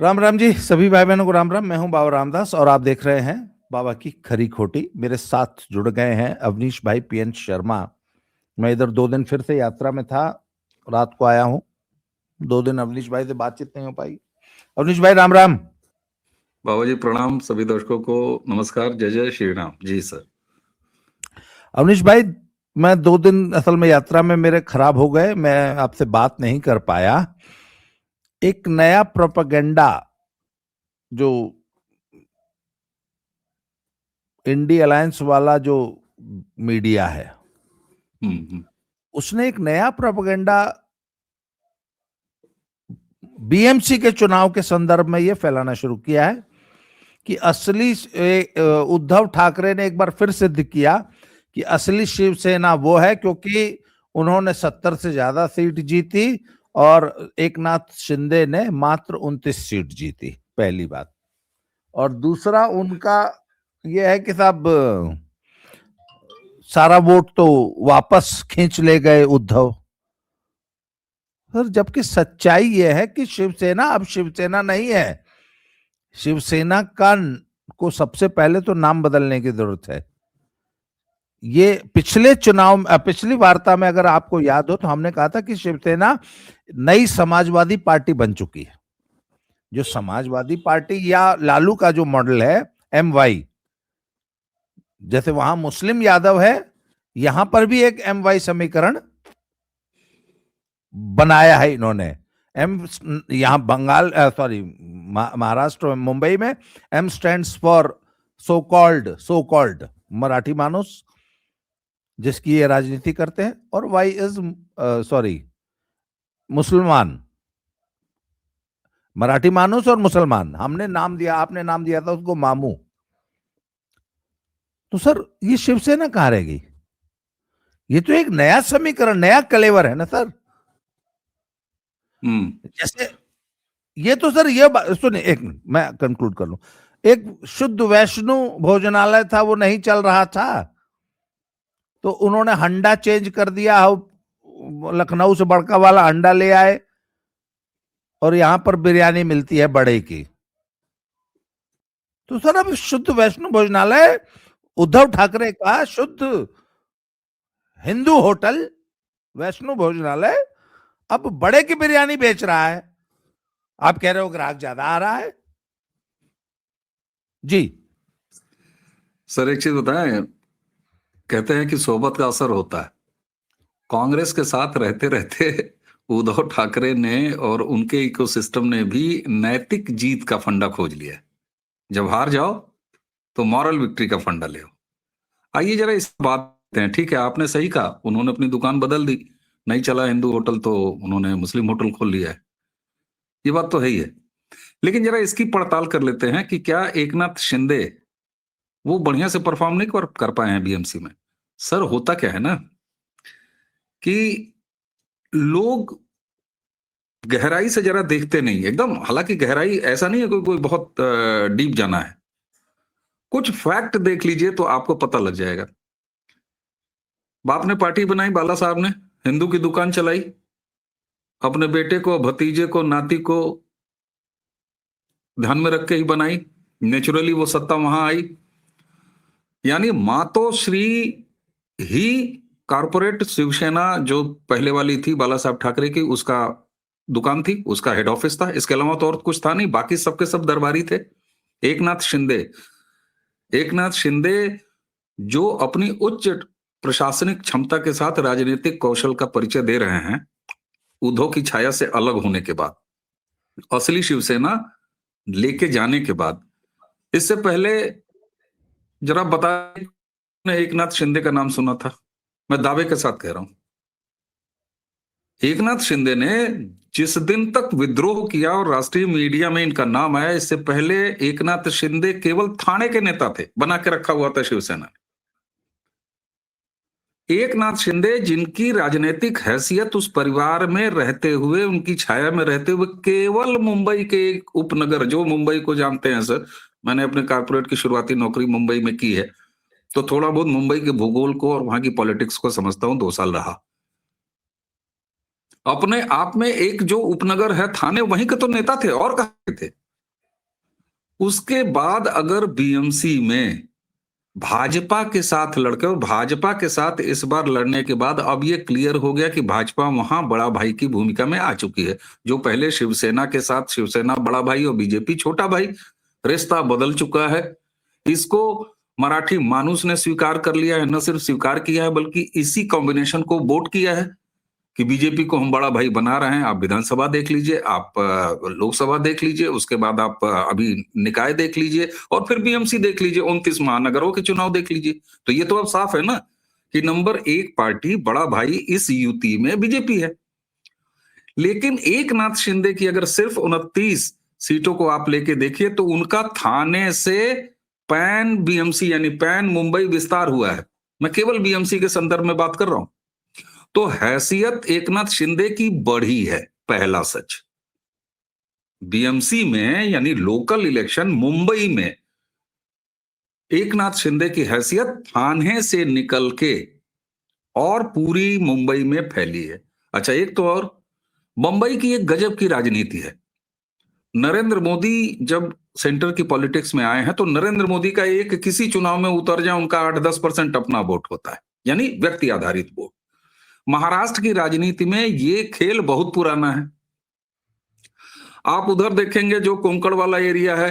राम राम जी, सभी भाई बहनों को राम राम। मैं हूं बाबा रामदास और आप देख रहे हैं बाबा की खरी खोटी। मेरे साथ जुड़ गए हैं अवनीश भाई पीएन शर्मा। मैं इधर 2 दिन फिर से यात्रा में था, रात को आया हूं। 2 दिन अवनीश भाई से बातचीत नहीं हो पाई। अवनीश भाई राम राम। बाबा जी प्रणाम, सभी दर्शकों को नमस्कार, जय जय श्री राम जी सर। अवनीश भाई, मैं 2 दिन असल में यात्रा में मेरे खराब हो गए, मैं आपसे बात नहीं कर पाया। एक नया प्रोपेगेंडा जो इंडी अलायंस वाला जो मीडिया है, उसने एक नया प्रोपेगेंडा बीएमसी के चुनाव के संदर्भ में यह फैलाना शुरू किया है कि असली उद्धव ठाकरे ने एक बार फिर सिद्ध किया कि असली शिवसेना वो है क्योंकि उन्होंने 70 से ज्यादा सीट जीती और एकनाथ शिंदे ने मात्र 29 सीट जीती, पहली बात। और दूसरा उनका यह है कि साहब सारा वोट तो वापस खींच ले गए उद्धव सर, जबकि सच्चाई यह है कि शिवसेना अब शिवसेना नहीं है। शिवसेना का को सबसे पहले तो नाम बदलने की जरूरत है। ये पिछले चुनाव, पिछली वार्ता में अगर आपको याद हो तो हमने कहा था कि शिवसेना नई समाजवादी पार्टी बन चुकी है। जो समाजवादी पार्टी या लालू का जो मॉडल है MY, जैसे वहां मुस्लिम यादव है, यहां पर भी एक MY समीकरण बनाया है इन्होंने। यहां बंगाल, सॉरी, महाराष्ट्र मुंबई में M stands for so called Marathi मानुस, जिसकी ये राजनीति करते हैं, और Y इज सॉरी मुसलमान, मराठी मानुस और मुसलमान। हमने नाम दिया, आपने नाम दिया था उसको मामू। तो सर ये शिवसेना कहां रह गई? ये तो एक नया समीकरण, नया कलेवर है ना सर। जैसे ये तो सर, ये सुनिए, एक मिनट मैं कंक्लूड कर लूं। एक शुद्ध वैष्णो भोजनालय था, वो नहीं चल रहा था तो उन्होंने हंडा चेंज कर दिया, लखनऊ से बड़का वाला अंडा ले आए और यहां पर बिरयानी मिलती है बड़े की। तो सर अब शुद्ध वैष्णो भोजनालय, उद्धव ठाकरे का शुद्ध हिंदू होटल वैष्णो भोजनालय अब बड़े की बिरयानी बेच रहा है। आप कह रहे हो ग्राहक ज्यादा आ रहा है जी। सर एक चीज बताएं, कहते हैं कि सोबत का असर होता है। कांग्रेस के साथ रहते रहते उद्धव ठाकरे ने और उनके इकोसिस्टम ने भी नैतिक जीत का फंडा खोज लिया। जब हार जाओ तो मॉरल विक्ट्री का फंडा ले। आइए जरा इस बात करते हैं। ठीक है, आपने सही कहा, उन्होंने अपनी दुकान बदल दी, नहीं चला हिंदू होटल तो उन्होंने मुस्लिम होटल खोल लिया है, ये बात तो है ही है। लेकिन जरा इसकी पड़ताल कर लेते हैं कि क्या एकनाथ शिंदे वो बढ़िया से परफॉर्म नहीं कर पाए हैं बीएमसी में। सर होता क्या है ना कि लोग गहराई से जरा देखते नहीं एकदम। हालांकि गहराई ऐसा नहीं है कोई बहुत डीप जाना है, कुछ फैक्ट देख लीजिए तो आपको पता लग जाएगा। बाप ने पार्टी बनाई, बाला साहब ने हिंदू की दुकान चलाई, अपने बेटे को, भतीजे को, नाती को ध्यान में रख के ही बनाई। नेचुरली वो सत्ता वहां आई। यानी मातोश्री ही कारपोरेट शिवसेना जो पहले वाली थी बाला साहब ठाकरे की, उसका दुकान थी, उसका हेड ऑफिस था। इसके अलावा तो और कुछ था नहीं, बाकी सबके सब दरबारी थे। एकनाथ शिंदे जो अपनी उच्च प्रशासनिक क्षमता के साथ राजनीतिक कौशल का परिचय दे रहे हैं, उद्धव की छाया से अलग होने के बाद, असली शिवसेना लेके जाने के बाद। इससे पहले जरा बताएं, एकनाथ शिंदे का नाम सुना था? मैं दावे के साथ कह रहा हूं, एकनाथ शिंदे ने जिस दिन तक विद्रोह किया और राष्ट्रीय मीडिया में इनका नाम आया, इससे पहले एकनाथ शिंदे केवल थाने के नेता थे, बना के रखा हुआ था शिवसेना। एकनाथ शिंदे जिनकी राजनीतिक हैसियत उस परिवार में रहते हुए, उनकी छाया में रहते हुए, केवल मुंबई के एक उपनगर, जो मुंबई को जानते हैं सर, मैंने अपने कारपोरेट की शुरुआती नौकरी मुंबई में की है, तो थोड़ा बहुत मुंबई के भूगोल को और वहां की पॉलिटिक्स को समझता हूं। 2 साल रहा। अपने आप में एक जो उपनगर है थाने, वहीं के तो नेता थे, और कहां थे? उसके बाद अगर बीएमसी में भाजपा के साथ लड़के, और भाजपा के साथ इस बार लड़ने के बाद अब ये क्लियर हो गया कि भाजपा वहां बड़ा भाई की भूमिका में आ चुकी है। जो पहले शिवसेना के साथ शिवसेना बड़ा भाई और बीजेपी छोटा भाई, रिश्ता बदल चुका है। इसको मराठी मानुस ने स्वीकार कर लिया है, न सिर्फ स्वीकार किया है बल्कि इसी कॉम्बिनेशन को वोट किया है कि बीजेपी को हम बड़ा भाई बना रहे हैं। आप विधानसभा देख लीजिए, आप लोकसभा देख लीजिए, उसके बाद आप अभी निकाय देख लीजिए और फिर बीएमसी देख लीजिए, 29 महानगरों के चुनाव देख लीजिए। तो ये तो अब साफ है ना कि नंबर 1 पार्टी बड़ा भाई इस युति में बीजेपी है। लेकिन एकनाथ शिंदे की अगर सिर्फ 29 सीटों को आप लेके देखिए तो उनका थाने से पैन बीएमसी यानी पैन मुंबई विस्तार हुआ है। मैं केवल बीएमसी के संदर्भ में बात कर रहा हूं। तो हैसियत एकनाथ शिंदे की बढ़ी है, पहला सच। बीएमसी में यानी लोकल इलेक्शन मुंबई में एकनाथ शिंदे की हैसियत थाने से निकल के और पूरी मुंबई में फैली है। अच्छा, एक तो और मुंबई की एक गजब की राजनीति है। नरेंद्र मोदी जब सेंटर की पॉलिटिक्स में आए हैं तो नरेंद्र मोदी का एक किसी चुनाव में उतर जाए उनका 8-10% अपना वोट होता है, यानी व्यक्ति आधारित वोट। महाराष्ट्र की राजनीति में ये खेल बहुत पुराना है। आप उधर देखेंगे जो कोंकण वाला एरिया है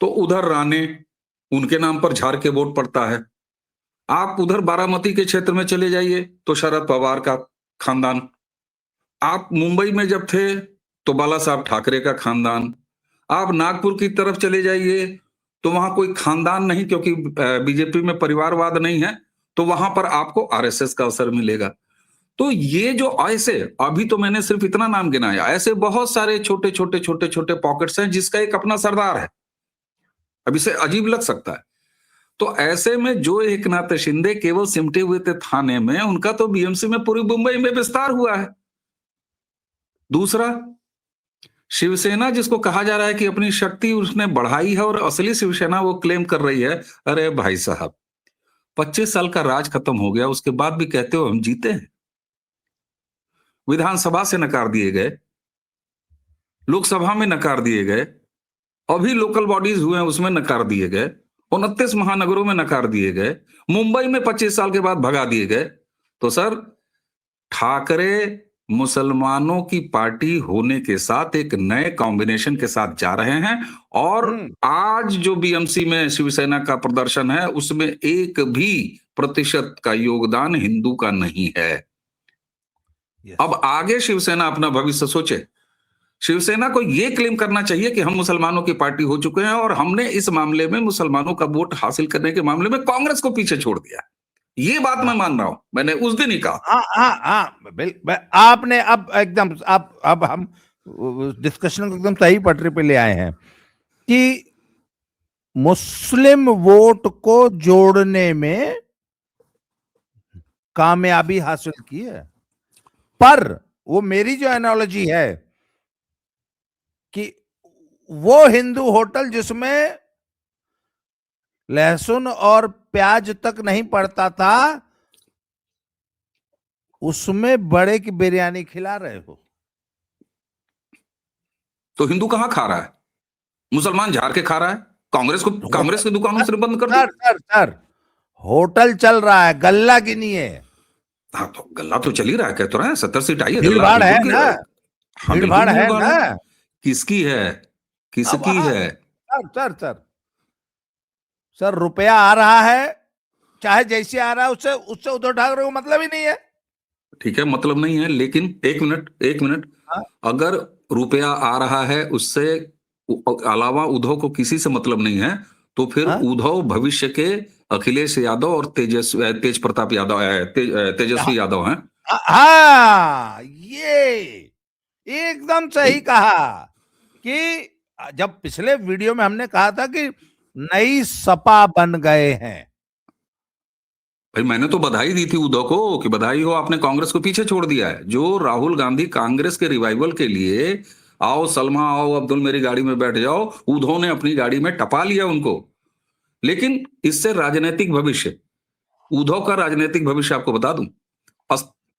तो उधर राणे, उनके नाम पर झार के वोट पड़ता है। आप उधर बारामती के क्षेत्र में चले जाइए तो शरद पवार का खानदान। आप मुंबई में जब थे तो बाला साहब ठाकरे का खानदान। आप नागपुर की तरफ चले जाइए तो वहां कोई खानदान नहीं, क्योंकि बीजेपी में परिवारवाद नहीं है, तो वहां पर आपको आरएसएस का असर मिलेगा। तो ये जो ऐसे, अभी तो मैंने सिर्फ इतना नाम गिनाया, ऐसे बहुत सारे छोटे छोटे छोटे छोटे पॉकेट्स हैं जिसका एक अपना सरदार है। अब इसे अजीब लग सकता है। तो ऐसे में जो एकनाथ शिंदे केवल सिमटे हुए थे थाने में, उनका तो बीएमसी में पूरी मुंबई में विस्तार हुआ है। दूसरा, शिवसेना जिसको कहा जा रहा है कि अपनी शक्ति उसने बढ़ाई है और असली शिवसेना वो क्लेम कर रही है, अरे भाई साहब 25 साल का राज खत्म हो गया, उसके बाद भी कहते हो हम जीते हैं। विधानसभा से नकार दिए गए, लोकसभा में नकार दिए गए, अभी लोकल बॉडीज हुए हैं उसमें नकार दिए गए, 29 महानगरों में नकार दिए गए, मुंबई में 25 साल के बाद भगा दिए गए। तो सर, ठाकरे मुसलमानों की पार्टी होने के साथ एक नए कॉम्बिनेशन के साथ जा रहे हैं और आज जो बीएमसी में शिवसेना का प्रदर्शन है उसमें 1% का योगदान हिंदू का नहीं है। अब आगे शिवसेना अपना भविष्य सोचे। शिवसेना को यह क्लेम करना चाहिए कि हम मुसलमानों की पार्टी हो चुके हैं और हमने इस मामले में मुसलमानों का वोट हासिल करने के मामले में कांग्रेस को पीछे छोड़ दिया। ये बात मैं मान रहा हूं, मैंने उस दिन ही कहा। बिल्कुल आपने अब एकदम अब हम डिस्कशन को एकदम सही पटरी पे ले आए हैं कि मुस्लिम वोट को जोड़ने में कामयाबी हासिल की है, पर वो मेरी जो एनालॉजी है कि वो हिंदू होटल जिसमें लहसुन और प्याज तक नहीं पड़ता था, उसमें बड़े की बिरयानी खिला रहे हो। तो हिंदू कहां खा रहा है? मुसलमान झाड़ के खा रहा है। कांग्रेस की दुकानों से बंद कर दो। सर होटल चल रहा है, गल्ला गिनिए। हाँ, तो गल्ला तो चल ही रहा है, कह तो रहे हैं 70 सीट आई है। भीड़-भाड़ है ना, भीड़-भाड़ है ना। किसकी है, किसकी है? सर रुपया आ रहा है, चाहे जैसे आ रहा है, उससे उद्धव ठाकरे को मतलब ही नहीं है। ठीक है, मतलब नहीं है, लेकिन एक मिनट अगर रुपया आ रहा है उससे अलावा उद्धव को किसी से मतलब नहीं है, तो फिर उद्धव भविष्य के अखिलेश यादव और तेज प्रताप यादव, तेजस्वी यादव हैं। हाँ, ये एकदम सही कहा कि जब पिछले वीडियो में हमने कहा था कि नई सपा बन गए हैं, भाई मैंने तो बधाई दी थी उद्धव को कि बधाई हो, आपने कांग्रेस को पीछे छोड़ दिया है। जो राहुल गांधी कांग्रेस के रिवाइवल के लिए आओ सलमा, आओ अब्दुल मेरी गाड़ी में बैठ जाओ, उद्धव ने अपनी गाड़ी में टपा लिया उनको। लेकिन इससे राजनीतिक भविष्य, उद्धव का राजनीतिक भविष्य आपको बता दूं,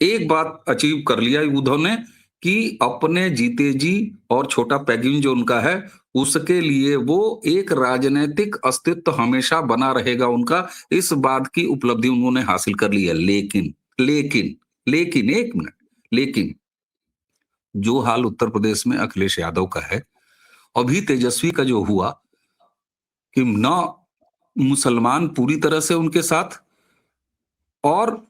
एक बात अचीव कर लिया उद्धव ने कि अपने जीते जी और छोटा पैगिंग जो उनका है उसके लिए वो एक राजनीतिक अस्तित्व हमेशा बना रहेगा उनका, इस बात की उपलब्धि उन्होंने हासिल कर ली है। लेकिन लेकिन लेकिन एक मिनट, लेकिन जो हाल उत्तर प्रदेश में अखिलेश यादव का है, अभी तेजस्वी का जो हुआ कि ना मुसलमान पूरी तरह से उनके साथ, और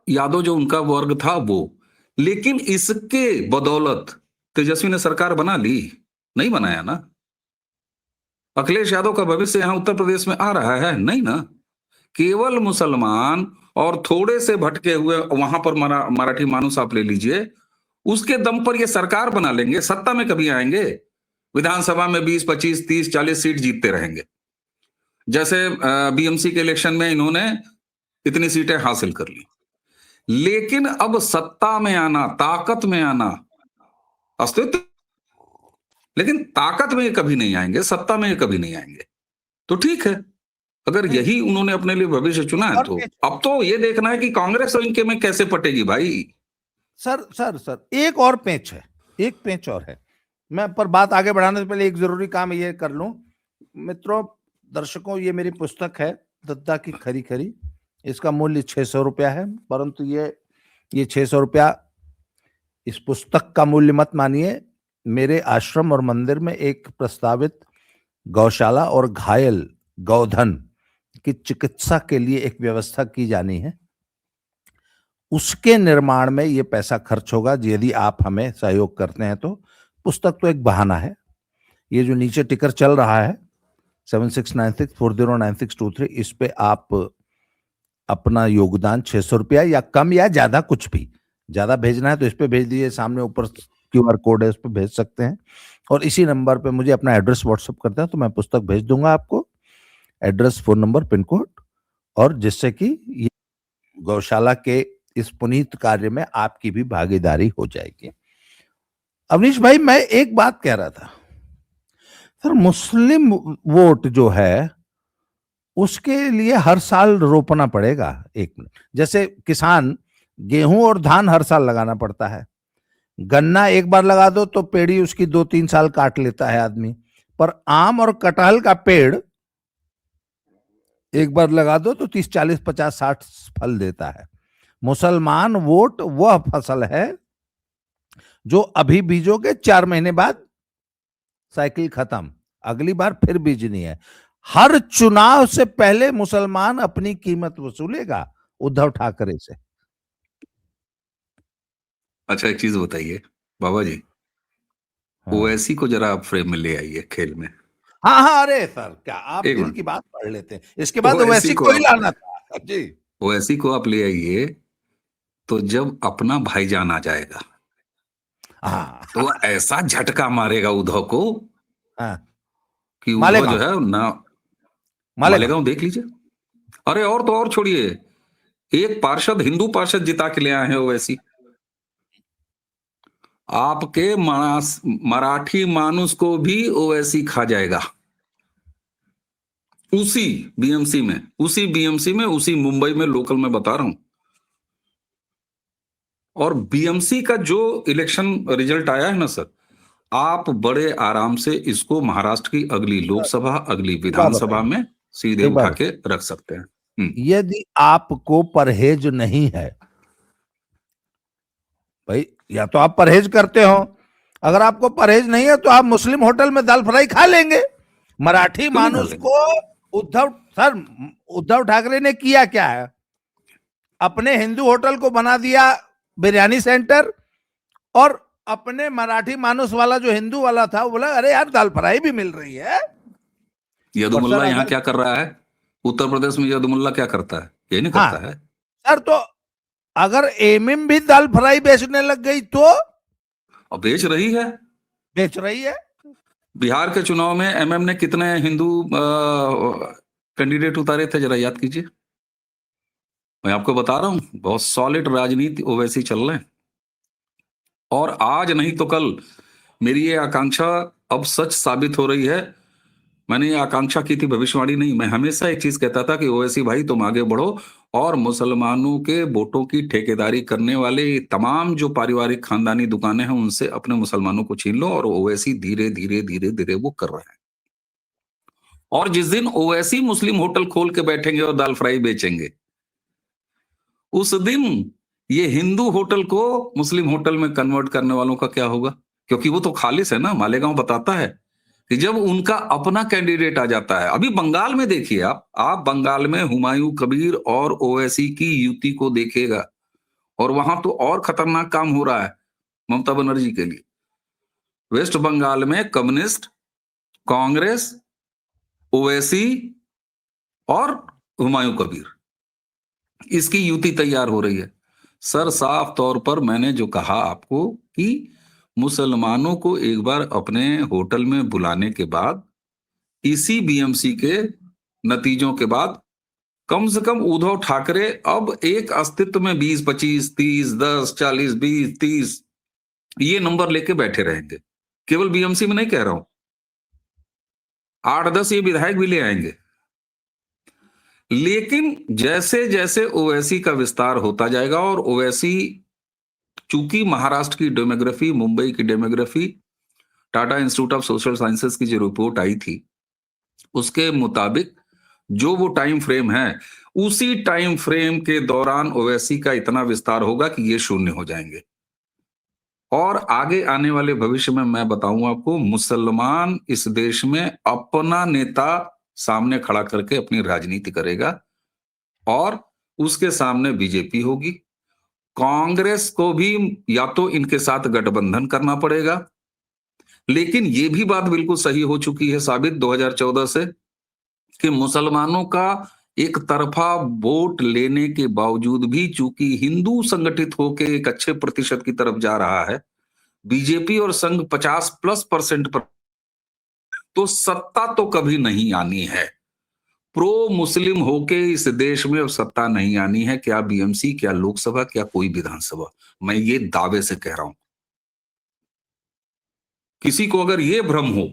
यादव जो उनका वर्ग था वो, लेकिन इसके बदौलत तेजस्वी ने सरकार बना ली? नहीं बनाया ना। अखिलेश यादव का भविष्य यहां उत्तर प्रदेश में आ रहा है? नहीं ना। केवल मुसलमान और थोड़े से भटके हुए वहां पर मराठी मानुस आप ले लीजिए, उसके दम पर ये सरकार बना लेंगे, सत्ता में कभी आएंगे? विधानसभा में 20, 25, 30, 40 सीट जीतते रहेंगे। जैसे बीएमसी के इलेक्शन में इन्होंने इतनी सीटें हासिल कर ली, लेकिन अब सत्ता में आना, ताकत में आना, अस्तित्व, लेकिन ताकत में ये कभी नहीं आएंगे, सत्ता में ये कभी नहीं आएंगे। तो ठीक है, अगर यही उन्होंने अपने लिए भविष्य चुना है, तो अब तो ये देखना है कि कांग्रेस और इनके में कैसे पटेगी भाई। सर एक और पेंच है, एक पेंच और है। मैं पर बात आगे बढ़ाने से पहले एक जरूरी काम ये कर लूं। मित्रों, दर्शकों, ये मेरी पुस्तक है दद्दा की खरी खरी। इसका मूल्य 600 रुपया है, परंतु ये 600 रुपया इस पुस्तक का मूल्य मत मानिए। मेरे आश्रम और मंदिर में एक प्रस्तावित गौशाला और घायल गौधन की चिकित्सा के लिए एक व्यवस्था की जानी है, उसके निर्माण में ये पैसा खर्च होगा। यदि आप हमें सहयोग करते हैं तो पुस्तक तो एक बहाना है। ये जो नीचे टिकर चल रहा है 7696409623, इस पे आप अपना योगदान 600 रुपया या कम या ज्यादा, कुछ भी ज्यादा भेजना है तो इस पे भेज दीजिए, सामने ऊपर QR कोड है, उस पे भेज सकते हैं। और इसी नंबर पे मुझे अपना एड्रेस व्हाट्सएप करते हैं तो मैं पुस्तक भेज दूंगा आपको, address, phone number, pin code, और जिससे कि ये गौशाला के इस पुनीत कार्य में आपकी भी भागीदारी हो जाएगी। अवनीश भाई, मैं एक बात कह रहा था सर, मुस्लिम वोट जो है उसके लिए हर साल रोपना पड़ेगा। एक मिनट, जैसे किसान गेहूं और धान हर साल लगाना पड़ता है, गन्ना एक बार लगा दो तो पेड़ी उसकी 2-3 साल काट लेता है आदमी, पर आम और कटहल का पेड़ एक बार लगा दो तो 30, 40, 50, 60 फल देता है। मुसलमान वोट वह फसल है जो अभी बीजोगे, 4 महीने बाद साइकिल खत्म, अगली बार फिर बीजनी है। हर चुनाव से पहले मुसलमान अपनी कीमत वसूलेगा उद्धव ठाकरे से। अच्छा, एक चीज बताइए बाबा जी, हाँ। ओवैसी को जरा आप फ्रेम में ले आइए खेल में। हाँ, अरे सर, क्या आप एक दिल मिनट, की बात पढ़ लेते हैं। इसके बाद ओवैसी ओवैसी को को ही आप लाना था जी। ओवैसी को आप ले आइए, तो जब अपना भाईजान आ जाएगा हाँ तो वह ऐसा झटका मारेगा उद्धव को हाँ, कि उद्धव मालेगांव, जो है ना, मालेगांव। मालेगांव देख लीजिए। अरे और तो और छोड़िए, एक पार्षद, हिंदू पार्षद जिता के ले आए हैं ओवैसी। आपके मराठी मानुस को भी ओवैसी खा जाएगा, उसी बीएमसी में, उसी मुंबई में, लोकल में बता रहा हूं। और बीएमसी का जो इलेक्शन रिजल्ट आया है ना सर, आप बड़े आराम से इसको महाराष्ट्र की अगली लोकसभा, अगली विधानसभा में सीधे एक बात उठा के रख सकते हैं। यदि आपको परहेज नहीं है भाई, या तो आप परहेज करते हो, अगर आपको परहेज नहीं है तो आप मुस्लिम होटल में दाल फ्राई खा लेंगे। मराठी क्यों नहीं खा मानुस लेंगे? को उद्धव ठाकरे ने किया क्या है? अपने हिंदू होटल को बना दिया बिरयानी सेंटर, और अपने मराठी मानुस वाला जो हिंदू वाला था वो बोला अरे यार दाल फ्राई भी मिल रही है। यदुमुल्ला यहाँ क्या कर रहा है? उत्तर प्रदेश में यदुमुल्ला क्या करता है? ये नहीं हाँ करता है सर, तो अगर एमएम भी दाल फ्राई बेचने लग गई तो? और बेच रही है, बेच रही है। बिहार के चुनाव में एमएम ने कितने हिंदू कैंडिडेट उतारे थे, जरा याद कीजिए। मैं आपको बता रहा हूं, बहुत सॉलिड राजनीति ओवैसी चल रहे हैं। और आज नहीं तो कल मेरी ये आकांक्षा अब सच साबित हो रही है। मैंने ये आकांक्षा की थी, भविष्यवाणी नहीं। मैं हमेशा एक चीज कहता था कि ओवैसी भाई तुम आगे बढ़ो और मुसलमानों के वोटों की ठेकेदारी करने वाले तमाम जो पारिवारिक खानदानी दुकानें हैं उनसे अपने मुसलमानों को छीन लो, और ओवैसी धीरे धीरे धीरे धीरे वो कर रहे हैं। और जिस दिन ओवैसी मुस्लिम होटल खोल के बैठेंगे और दाल फ्राई बेचेंगे, उस दिन ये हिंदू होटल को मुस्लिम होटल में कन्वर्ट करने वालों का क्या होगा? क्योंकि वो तो खालिस है ना। मालेगांव बताता है कि जब उनका अपना कैंडिडेट आ जाता है। अभी बंगाल में देखिए, आप बंगाल में हुमायूं कबीर और ओवैसी की युति को देखिएगा, और वहां तो और खतरनाक काम हो रहा है ममता बनर्जी के लिए। वेस्ट बंगाल में कम्युनिस्ट, कांग्रेस, ओवैसी और हुमायूं कबीर, इसकी युति तैयार हो रही है। सर, साफ तौर पर मैंने जो कहा आपको कि मुसलमानों को एक बार अपने होटल में बुलाने के बाद, इसी बीएमसी के नतीजों के बाद, कम से कम उद्धव ठाकरे अब एक अस्तित्व में 20, 25, 30, 10, 40, 20, 30 ये नंबर लेके बैठे रहेंगे। केवल बीएमसी में नहीं कह रहा हूं, 8-10 ये विधायक भी ले आएंगे। लेकिन जैसे जैसे ओवैसी का विस्तार होता जाएगा, और ओवैसी चूंकि महाराष्ट्र की डेमोग्राफी, मुंबई की demography, Tata institute of social sciences की जो रिपोर्ट आई थी उसके मुताबिक जो वो टाइम फ्रेम है, उसी टाइम फ्रेम के दौरान ओवैसी का इतना विस्तार होगा कि ये शून्य हो जाएंगे। और आगे आने वाले भविष्य में मैं बताऊं आपको, मुसलमान इस देश में अपना नेता सामने खड़ा करके अपनी राजनीति करेगा, और उसके सामने बीजेपी होगी। कांग्रेस को भी या तो इनके साथ गठबंधन करना पड़ेगा, लेकिन ये भी बात बिल्कुल सही हो चुकी है साबित 2014 से कि मुसलमानों का एक तरफा वोट लेने के बावजूद भी, चूंकि हिंदू संगठित होकर एक अच्छे प्रतिशत की तरफ जा रहा है, बीजेपी और संघ 50+% पर, तो सत्ता तो कभी नहीं आनी है। प्रो मुस्लिम होके इस देश में अब सत्ता नहीं आनी है, क्या बीएमसी, क्या लोकसभा, क्या कोई विधानसभा। मैं ये दावे से कह रहा हूं। किसी को अगर ये भ्रम हो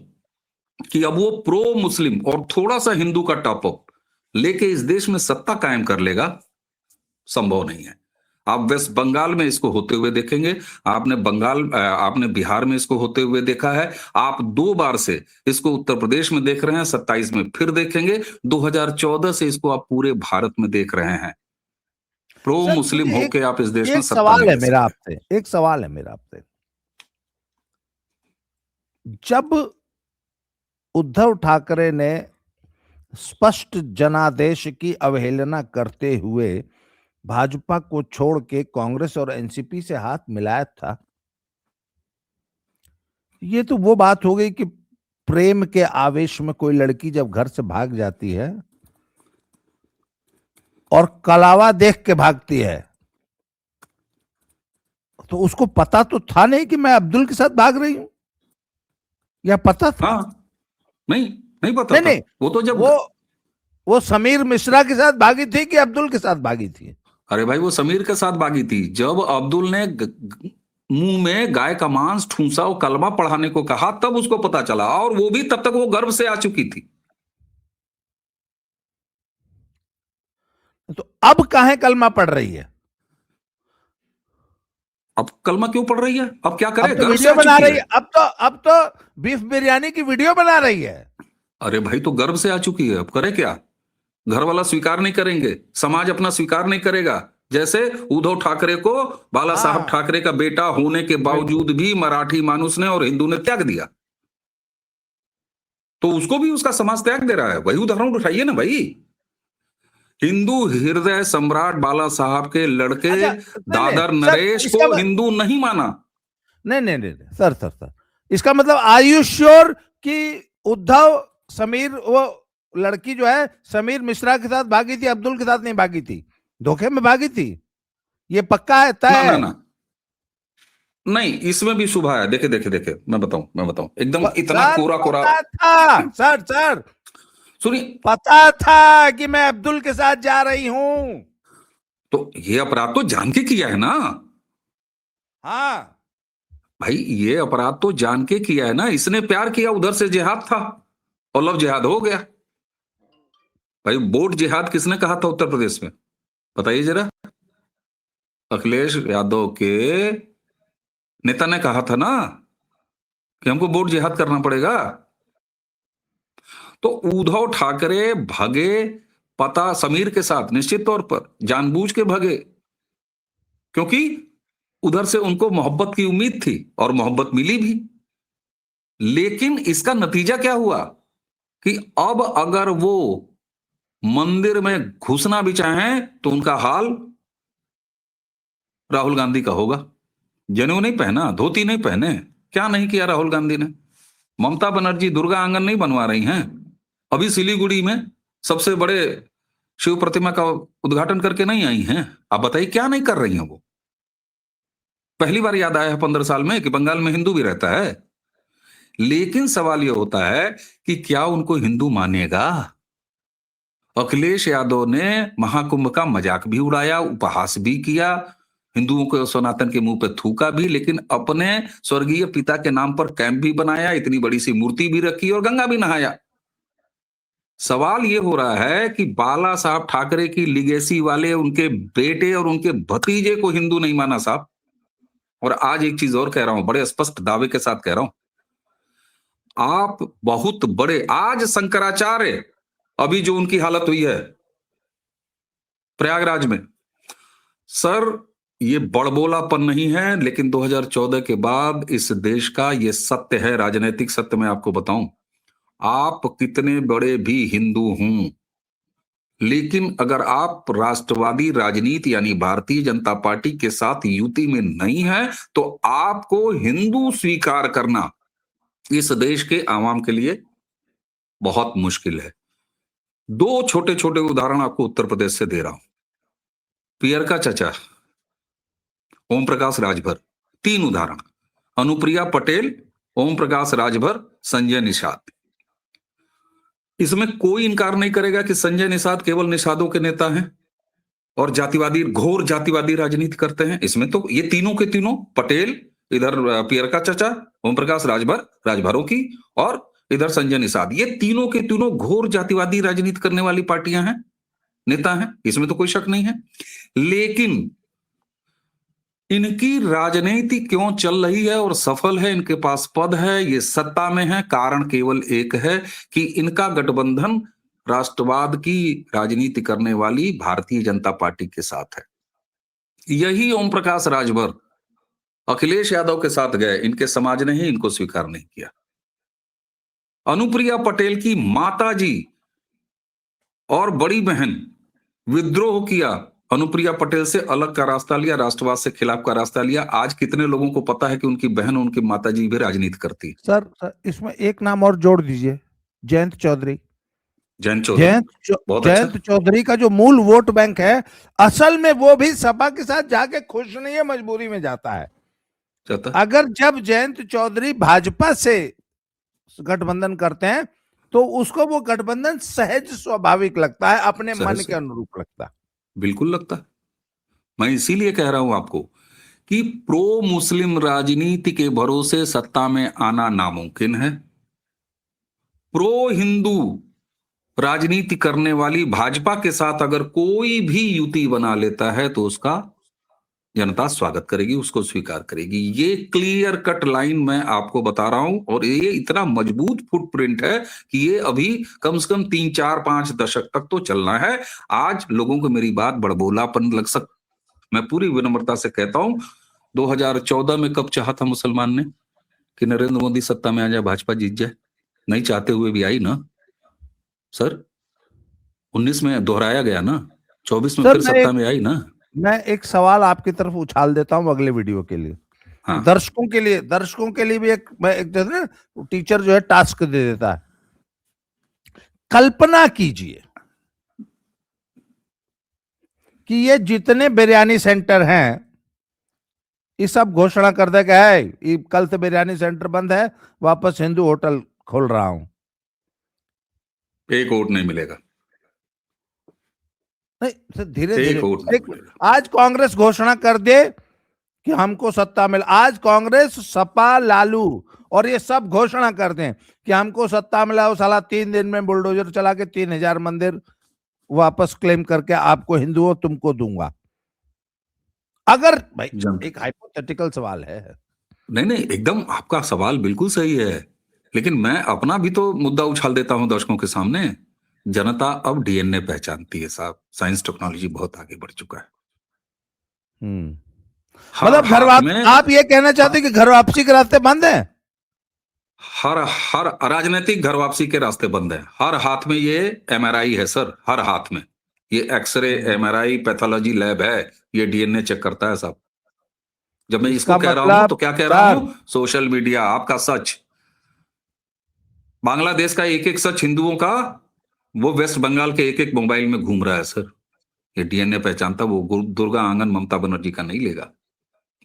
कि अब वो प्रो मुस्लिम और थोड़ा सा हिंदू का टॉपअप लेके इस देश में सत्ता कायम कर लेगा, संभव नहीं है। आप वेस्ट बंगाल में इसको होते हुए देखेंगे, आपने बिहार में इसको होते हुए देखा है, आप 2 बार से इसको उत्तर प्रदेश में देख रहे हैं, 27 में फिर देखेंगे, 2014 से इसको आप पूरे भारत में देख रहे हैं। प्रो सर, मुस्लिम मुझे होके आप इस देश में एक सत्ता सवाल नहीं है ले मेरा सकते। आपसे, एक सवाल है मेरा आपसे। जब उद्धव ठाकरे ने स्पष्ट जनादेश की अवहेलना करते हुए भाजपा को छोड़ के कांग्रेस और एनसीपी से हाथ मिलाया था, ये तो वो बात हो गई कि प्रेम के आवेश में कोई लड़की जब घर से भाग जाती है और कलावा देख के भागती है, तो उसको पता तो था नहीं कि मैं अब्दुल के साथ भाग रही हूं, या पता था? हाँ, नहीं, नहीं पता नहीं था। नहीं, वो तो जब वो समीर मिश्रा के साथ भागी थी कि अब्दुल के साथ भागी थी? अरे भाई, वो समीर के साथ भागी थी। जब अब्दुल ने मुंह में गाय का मांस ठूंसा और कलमा पढ़ाने को कहा, तब उसको पता चला, और वो भी तब तक वो गर्भ से आ चुकी थी। तो अब काहे कलमा पढ़ रही है? अब कलमा क्यों पढ़ रही है? अब क्या करे? अब तो गर्भ से वीडियो आ बना चुकी रही है। है, अब तो बीफ बिरयानी की वीडियो बना रही है। अरे भाई, तो गर्भ से आ चुकी है, अब करे क्या? घर वाला स्वीकार नहीं करेंगे, समाज अपना स्वीकार नहीं करेगा। जैसे उद्धव ठाकरे को बाला साहब हाँ, ठाकरे का बेटा होने के बिल्कुल। बावजूद भी मराठी मानुस ने और हिंदू ने त्याग दिया, तो उसको भी उसका समाज त्याग दे रहा है। वही उदाहरण उठाइए ना भाई। हिंदू हृदय सम्राट बाला साहब के लड़के अच्छा, नहीं नहीं दादर सर, नरेश इसका को हिंदू नहीं माना। नहीं नहीं नहीं नहीं, सर सर सर, इसका मतलब आर यू श्योर कि उद्धव समीर, वो लड़की जो है समीर मिश्रा के साथ भागी थी, अब्दुल के साथ नहीं भागी थी, धोखे में भागी थी? ये पक्का है, तय ना ना है? ना, नहीं, इसमें भी शुभ है। देखे देखे देखे, मैं बताऊं एकदम इतना सर कोरा कोरा। पता था, सर सर सुनिए, पता था कि मैं अब्दुल के साथ जा रही हूं। तो ये अपराध तो जान के किया है ना हाँ, भाई, ये अपराध तो जान के किया है ना। इसने प्यार किया, उधर से जिहाद था। और लव जिहाद हो गया। भाई वोट जिहाद किसने कहा था उत्तर प्रदेश में, बताइए जरा। अखिलेश यादव के नेता ने कहा था ना कि हमको वोट जिहाद करना पड़ेगा। तो उद्धव ठाकरे भगे, पता समीर के साथ निश्चित तौर पर जानबूझ के भगे, क्योंकि उधर से उनको मोहब्बत की उम्मीद थी और मोहब्बत मिली भी। लेकिन इसका नतीजा क्या हुआ कि अब अगर वो मंदिर में घुसना भी चाहें तो उनका हाल राहुल गांधी का होगा। जनेऊ नहीं पहना, धोती नहीं पहने, क्या नहीं किया राहुल गांधी ने। ममता बनर्जी दुर्गा आंगन नहीं बनवा रही हैं, अभी सिलीगुड़ी में सबसे बड़े शिव प्रतिमा का उद्घाटन करके नहीं आई हैं। आप बताइए क्या नहीं कर रही हैं वो। पहली बार याद आया है 15 साल में कि बंगाल में हिंदू भी रहता है। लेकिन सवाल यह होता है कि क्या उनको हिंदू मानेगा। अखिलेश यादव ने महाकुंभ का मजाक भी उड़ाया, उपहास भी किया, हिंदुओं को सनातन के मुंह पे थूका भी, लेकिन अपने स्वर्गीय पिता के नाम पर कैंप भी बनाया, इतनी बड़ी सी मूर्ति भी रखी और गंगा भी नहाया। सवाल यह हो रहा है कि बाला साहब ठाकरे की लिगेसी वाले उनके बेटे और उनके भतीजे को हिंदू नहीं माना साहब। और आज एक चीज और कह रहा हूं, बड़े स्पष्ट दावे के साथ कह रहा हूं, आप बहुत बड़े, आज शंकराचार्य अभी जो उनकी हालत हुई है प्रयागराज में, सर ये बड़बोलापन नहीं है, लेकिन 2014 के बाद इस देश का ये सत्य है, राजनीतिक सत्य मैं आपको बताऊं। आप कितने बड़े भी हिंदू हों, लेकिन अगर आप राष्ट्रवादी राजनीति यानी भारतीय जनता पार्टी के साथ युति में नहीं है तो आपको हिंदू स्वीकार करना इस देश के आवाम के लिए बहुत मुश्किल है। दो छोटे छोटे उदाहरण आपको उत्तर प्रदेश से दे रहा हूं। पियर का चचा ओम प्रकाश राजभर, 3 उदाहरण, अनुप्रिया पटेल, ओम प्रकाश राजभर, संजय निषाद। इसमें कोई इनकार नहीं करेगा कि संजय निषाद केवल निषादों के नेता हैं और जातिवादी, घोर जातिवादी राजनीति करते हैं। इसमें तो ये तीनों के तीनों, पटेल, इधर पियर का चचा, ओम प्रकाश राजभर, राजभरों की, और इधर संजय निषाद, ये तीनों के तीनों घोर जातिवादी राजनीति करने वाली पार्टियां हैं, नेता हैं, इसमें तो कोई शक नहीं है। लेकिन इनकी राजनीति क्यों चल रही है और सफल है, इनके पास पद है, ये सत्ता में है, कारण केवल एक है कि इनका गठबंधन राष्ट्रवाद की राजनीति करने वाली भारतीय जनता पार्टी के साथ है। यही ओम प्रकाश राजभर अखिलेश यादव के साथ गए, इनके समाज ने ही इनको स्वीकार नहीं किया। अनुप्रिया पटेल की माताजी और बड़ी बहन विद्रोह किया, अनुप्रिया पटेल से अलग का रास्ता लिया, राष्ट्रवाद से खिलाफ का रास्ता लिया। आज कितने लोगों को पता है कि उनकी बहन और उनकी माताजी भी राजनीति करती है। सर इसमें एक नाम और जोड़ दीजिए, जयंत चौधरी। जयंत चौधरी, बहुत अच्छा। जयंत चौधरी का जो मूल वोट बैंक है, असल में वो भी सपा के साथ जाके खुश नहीं है, मजबूरी में जाता है। अगर जब जयंत चौधरी भाजपा से गठबंधन करते हैं तो उसको वो गठबंधन सहज स्वाभाविक लगता है, अपने मन के अनुरूप लगता है। बिल्कुल लगता है। मैं इसीलिए कह रहा हूं आपको कि प्रो मुस्लिम राजनीति के भरोसे सत्ता में आना नामुमकिन है। प्रो हिंदू राजनीति करने वाली भाजपा के साथ अगर कोई भी युति बना लेता है तो उसका जनता स्वागत करेगी, उसको स्वीकार करेगी। ये क्लियर कट लाइन मैं आपको बता रहा हूं, और ये इतना मजबूत फुटप्रिंट है कि ये अभी कम से कम 3, 4, 5 दशक तक तो चलना है। आज लोगों को मेरी बात बड़बोलापन लग सकता, मैं पूरी विनम्रता से कहता हूं, 2014 में कब चाहा था मुसलमान ने कि नरेंद्र मोदी सत्ता में आ जाए, भाजपा जीत जाए? नहीं चाहते हुए भी आई ना सर। 19 में दोहराया गया ना, 24 में फिर सत्ता में आई ना। मैं एक सवाल आपकी तरफ उछाल देता हूं अगले वीडियो के लिए। हाँ। दर्शकों के लिए भी एक टीचर जो है टास्क दे देता है। कल्पना कीजिए कि ये जितने बिरयानी सेंटर हैं, ये सब घोषणा कर दे कि कल से बिरयानी सेंटर बंद है, वापस हिंदू होटल खोल रहा हूं। एक वोट नहीं मिलेगा। नहीं, धीरे धीरे आज कांग्रेस घोषणा कर दे कि हमको सत्ता मिल, आज कांग्रेस, सपा, लालू और ये सब घोषणा करते हैं कि हमको सत्ता मिला, वो साला 3 दिन में बुलडोजर चला के 3,000 मंदिर वापस क्लेम करके आपको हिंदुओं तुमको दूंगा। अगर भाई जन एक हाइपोथेटिकल सवाल है। नहीं नहीं, एकदम आपका सवाल बिल्कुल सही है, लेकिन मैं अपना भी तो मुद्दा उछाल देता हूं दर्शकों के सामने। जनता अब डीएनए पहचानती है साहब, साइंस टेक्नोलॉजी बहुत आगे बढ़ चुका है। हर मतलब घर हाथ वापसी, में आप ये कहना चाहते हैं कि घर वापसी के रास्ते बंद हैं? हर हर अराजनैतिक घर वापसी के रास्ते बंद है। हर हाथ में ये एमआरआई है सर, हर हाथ में ये एक्सरे, एमआरआई, पैथोलॉजी लैब है, ये डीएनए चेक करता है सब। जब मैं इसको इसका कह रहा हूं मतलब तो क्या कह रहा सर, हूं? सोशल मीडिया आपका सच, बांग्लादेश का एक एक सच हिंदुओं का, वो वेस्ट बंगाल के एक एक मोबाइल में घूम रहा है सर। ये डीएनए पहचानता, वो दुर्गा आंगन ममता बनर्जी का नहीं लेगा,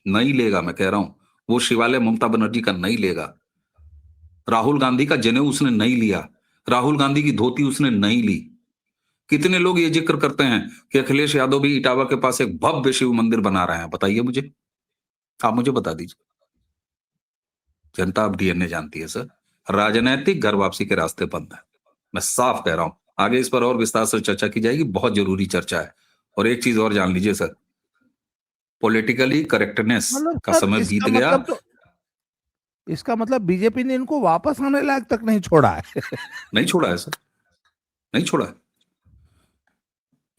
नहीं लेगा, मैं कह रहा हूं। वो शिवालय ममता बनर्जी का नहीं लेगा। राहुल गांधी का जनेऊ उसने नहीं लिया, राहुल गांधी की धोती उसने नहीं ली। कितने लोग ये जिक्र करते हैं कि अखिलेश यादव भी इटावा के पास एक भव्य शिव मंदिर बना रहे हैं? बताइए मुझे, आप मुझे बता दीजिए। जनता अब डीएनए जानती है सर। राजनीतिक घर वापसी के रास्ते बंद है, मैं साफ कह रहा हूं। आगे इस पर और विस्तार से चर्चा की जाएगी, बहुत जरूरी चर्चा है। और एक चीज और जान लीजिए सर, पॉलिटिकली करेक्टनेस मतलब का सर समय बीत इसका गया। मतलब तो, इसका मतलब बीजेपी ने इनको वापस आने लायक तक नहीं छोड़ा है। नहीं छोड़ा है सर, नहीं छोड़ा है।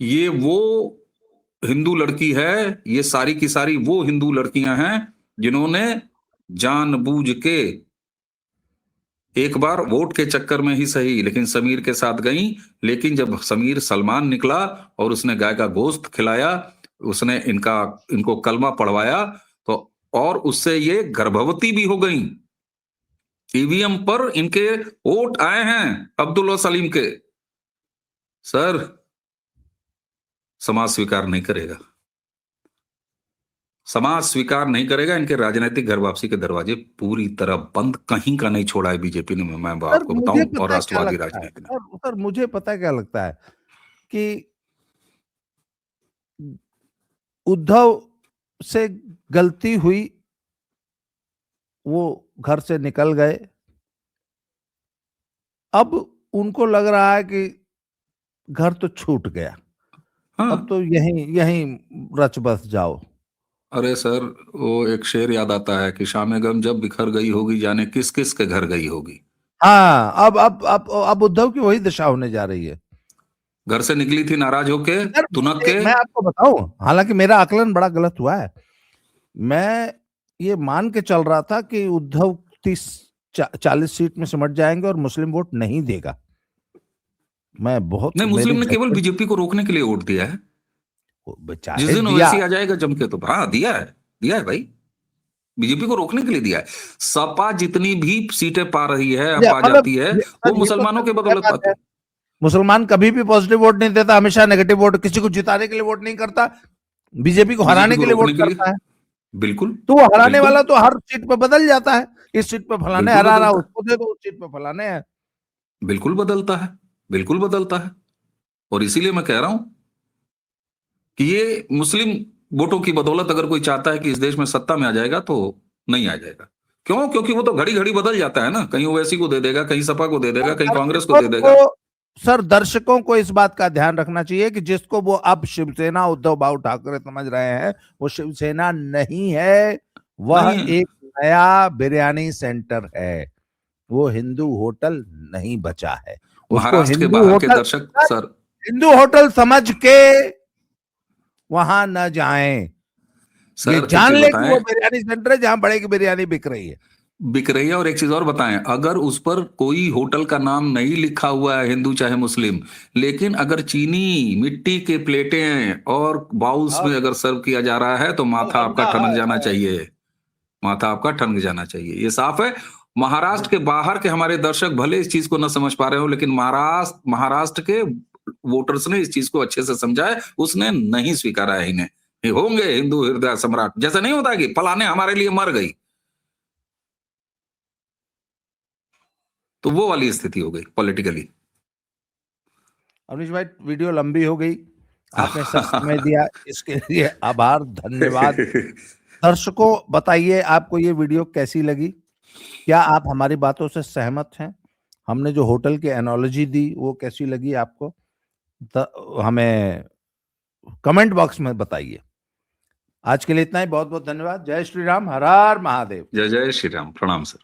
ये वो हिंदू लड़की है, ये सारी की सारी वो हिंदू लड़कियां हैं जिन्होंने जानबूझ के, एक बार वोट के चक्कर में ही सही, लेकिन समीर के साथ गई। लेकिन जब समीर सलमान निकला और उसने गाय का गोश्त खिलाया, उसने इनको कलमा पढ़वाया, तो और उससे ये गर्भवती भी हो गई। ईवीएम पर इनके वोट आए हैं अब्दुल्ला सलीम के। सर, समाज स्वीकार नहीं करेगा, समाज स्वीकार नहीं करेगा। इनके राजनीतिक घर वापसी के दरवाजे पूरी तरह बंद, कहीं का नहीं छोड़ा है बीजेपी ने, मैं सर आपको मुझे बताऊं, और पता है क्या राष्ट्रवादी लगता है, राजनीति ने। सर मुझे पता है क्या लगता है कि उद्धव से गलती हुई, वो घर से निकल गए। अब उनको लग रहा है कि घर तो छूट गया, हाँ, अब तो यहीं यहीं रच बस जाओ। अरे सर, वो एक शेर याद आता है कि शामे गम जब बिखर गई होगी, जाने किस किस के घर गई होगी। हाँ, अब उद्धव की वही दशा होने जा रही है। घर से निकली थी नाराज होके, सर तुनक के। मैं आपको बताऊं, हालांकि मेरा आकलन बड़ा गलत हुआ है। मैं ये मान के चल रहा था कि उद्धव 30-40 सीट में सिमट जाएंगे और मुस्लिम वोट नहीं देगा। मैं बहुत नहीं, मेरी मुस्लिम ने केवल जजमेंट, बीजेपी को रोकने के लिए वोट दिया है। जिस चाहे दिन दिया। ओवैसी आ जाएगा जम के, तो हाँ, दिया है भाई, बीजेपी को रोकने के लिए दिया है। सपा जितनी भी सीटें पा रही है, पा मतलब जाती है, वो सर ये तो मुसलमानों सर के तय बदौलत बात है, पाती। मुसलमान कभी भी पॉजिटिव वोट नहीं देता, हमेशा नेगेटिव वोट, किसी को जिताने के लिए वोट नहीं करता, बीजेपी को बीजेपी हराने को के लिए रोकने वोट के लिए, करता है। बिल्कुल, तो वो हराने बिल्कुल, वाला तो हर सीट पे बदल जाता है, इस सीट पे फलाने बिल्कुल हरा रहा, बदलता है, उसको दे दो, उस सीट पे फलाने है। बिल्कुल बदलता है, बिल्कुल बदलता है। और इसीलिए मैं कह रहा हूं कि ये मुस्लिम वोटों की बदौलत अगर कोई चाहता है कि इस देश में सत्ता में आ जाएगा, तो नहीं आ जाएगा। क्यों? क्योंकि वो तो घड़ी घड़ी बदल जाता है ना, कहीं ओवैसी को दे देगा, कहीं सपा को दे सर देगा, कहीं कांग्रेस को दर्शकों दे देगा। को सर दर्शकों को इस बात का ध्यान रखना चाहिए कि जिसको वो अब शिवसेना उद्धव बाबू ठाकरे समझ रहे हैं, वो शिवसेना नहीं है, वह नहीं है, एक नया बिरयानी सेंटर है। वो हिंदू होटल नहीं बचा है, उसको महाराष्ट्र के हिंदू बाहर के होटल, दर्शक सर, हिंदू होटल समझ के वहां न जाएं। ये सर एक जान चीज ले कि बताएं, वो बिरयानी सेंटर है जहां बड़े की बिरयानी बिक रही है। बिक रही है। और एक चीज और बताएं, अगर उस पर कोई होटल का नाम नहीं लिखा हुआ है, हिंदू चाहे मुस्लिम, लेकिन अगर चीनी मिट्टी के प्लेटें और बाउल्स अब में अगर सर्व किया जा रहा है, तो अब माथा आपका हल्का ठनक जाना है। चाहिए, माथा आपका ठनक जाना चाहिए, ये साफ है। महाराष्ट्र के बाहर के हमारे दर्शक भले इस चीज को न समझ पा रहे हो, लेकिन महाराष्ट्र महाराष्ट्र के वोटर्स ने इस चीज को अच्छे से समझा है, उसने नहीं स्वीकारा है इन्हें। ये होंगे हिंदू हृदय सम्राट, जैसा नहीं होता कि फलाने हमारे लिए मर गई, तो वो वाली स्थिति हो गई पॉलिटिकली। अवनीश भाई, वीडियो लंबी हो गई, आपने सब समय दिया, इसके लिए आभार, धन्यवाद। दर्शकों बताइए आपको ये वीडियो कैसी लगी, क्या आप हमारी बातों से सहमत हैं, हमने जो होटल की एनालॉजी दी वो कैसी लगी आपको, हमें कमेंट बॉक्स में बताइए। आज के लिए इतना ही, बहुत बहुत धन्यवाद। जय श्री राम, हर हर महादेव। जय जय श्री राम, प्रणाम सर।